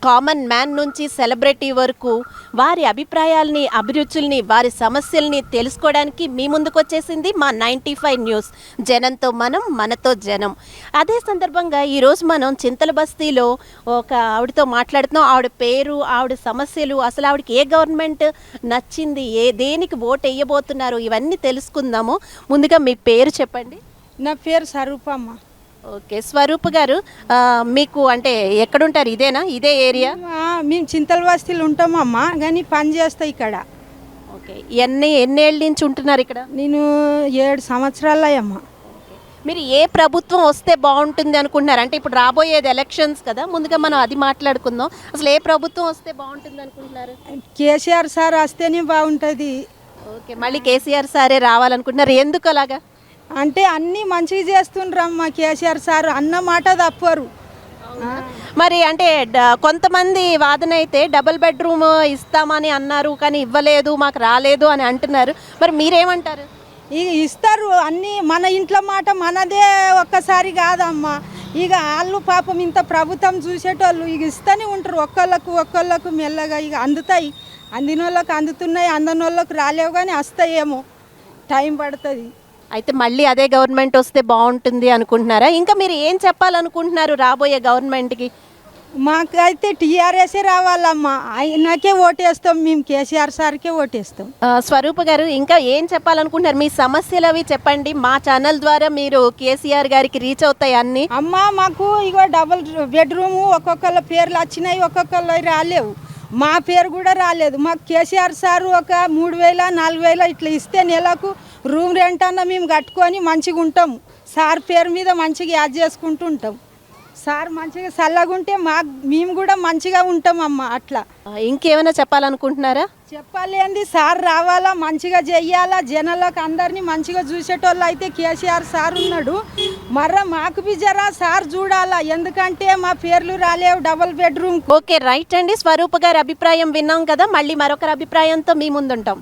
Common man నుంచి celebrity వరకు వారి అభిప్రాయాల్ని, అభిరుచుల్ని, వారి సమస్యల్ని తెలుసుకోవడానికి మీ ముందుకొచ్చేసింది మా 95 న్యూస్. జనంతో మనం, మనతో జనం. అదే సందర్భంగా ఈరోజు మనం చింతల బస్తీలో ఒక ఆవిడతో మాట్లాడుతున్నాం. ఆవిడ పేరు, ఆవిడ సమస్యలు, అసలు ఆవిడకి ఏ గవర్నమెంట్ నచ్చింది, దేనికి ఓటు వేయబోతున్నారు, ఇవన్నీ తెలుసుకుందాము. ముందుగా మీ పేరు చెప్పండి. నా పేరు స్వరూపమ్మ. ఓకే, స్వరూప్ గారు, మీకు అంటే ఎక్కడుంటారు? ఇదేనా, ఇదే ఏరియా? మేము చింతల బస్తీలు ఉంటామమ్మా, కానీ పని చేస్తా ఇక్కడ. ఓకే, ఎన్నేళ్ళ నుంచి ఉంటున్నారు ఇక్కడ? నేను 7 సంవత్సరాలు అయ్యమ్మా. మీరు ఏ ప్రభుత్వం వస్తే బాగుంటుంది అనుకుంటున్నారు? అంటే ఇప్పుడు రాబోయేది ఎలక్షన్స్ కదా, ముందుగా మనం అది మాట్లాడుకుందాం. అసలు ఏ ప్రభుత్వం వస్తే బాగుంటుంది అనుకుంటున్నారు? కేసీఆర్ సార్ వస్తేనే బాగుంటుంది. ఓకే, మళ్ళీ కేసీఆర్ సారే రావాలనుకుంటున్నారు. ఎందుకు అలాగా? అంటే అన్నీ మంచిగా చేస్తుండ్రమ్మా కేసీఆర్ సార్, అన్న మాట తప్పరు. మరి అంటే కొంతమంది వాదన అయితే డబుల్ బెడ్రూమ్ ఇస్తామని అన్నారు, కానీ ఇవ్వలేదు, మాకు రాలేదు అని అంటున్నారు. మరి మీరేమంటారు? ఇక ఇస్తారు అన్నీ, మన ఇంట్లో మాట మనదే ఒక్కసారి కాదమ్మా. ఇక వాళ్ళు పాపం ఇంత ప్రభుత్వం చూసేటోళ్ళు ఇక ఇస్తూనే ఉంటారు, ఒక్కళ్ళకు మెల్లగా ఇక అందుతాయి. అందిన వాళ్ళకి అందుతున్నాయి, అందని వాళ్ళకి రాలేవు, కానీ వస్తాయేమో, టైం పడుతుంది. అయితే మళ్ళీ అదే గవర్నమెంట్ వస్తే బాగుంటుంది అనుకుంటున్నారా? ఇంకా మీరు ఏం చెప్పాలనుకుంటున్నారు రాబోయే గవర్నమెంట్కి? మాకైతే టీఆర్ఎస్ఏ రావాలమ్మా, ఆయనకే ఓటేస్తాం మేము, కేసీఆర్ సార్కే ఓటేస్తాం. స్వరూప గారు, ఇంకా ఏం చెప్పాలనుకుంటున్నారు? మీ సమస్యలు అవి చెప్పండి. మా ఛానల్ ద్వారా మీరు కేసీఆర్ గారికి రీచ్ అవుతాయి అన్నీ. అమ్మా మాకు ఇగో డబుల్ బెడ్రూము ఒక్కొక్కళ్ళ పేర్లు వచ్చినాయి, ఒక్కొక్కళ్ళ రాలేవు. మా పేరు కూడా రాలేదు. మాకు కేసీఆర్ సారు ఒక 3,000 4,000 ఇట్లా ఇస్తే నెలకు రూమ్ రెంట్ అన్న మేము కట్టుకొని మంచిగా ఉంటాం. సార్ పేరు మీద మంచిగా యాడ్ చేసుకుంటూ ఉంటాం. సార్ మంచిగా చల్లగుంటే మేము కూడా మంచిగా ఉంటాం అమ్మ. అట్లా ఇంకేమైనా చెప్పాలనుకుంటున్నారా? చెప్పాలి అండి, సార్ రావాలా, మంచిగా చెయ్యాలా, జనాలకు అందరినీ మంచిగా చూసేటోళ్ళు అయితే కేసీఆర్ సార్ ఉన్నాడు. మర్ర మాకు బిజరా సార్ చూడాలా, ఎందుకంటే మా పేర్లు రాలేవు డబుల్ బెడ్రూమ్. ఓకే, రైట్ అండి. స్వరూప గారి అభిప్రాయం విన్నాం కదా, మళ్ళీ మరొకరి అభిప్రాయంతో మీ ముందుంటాం.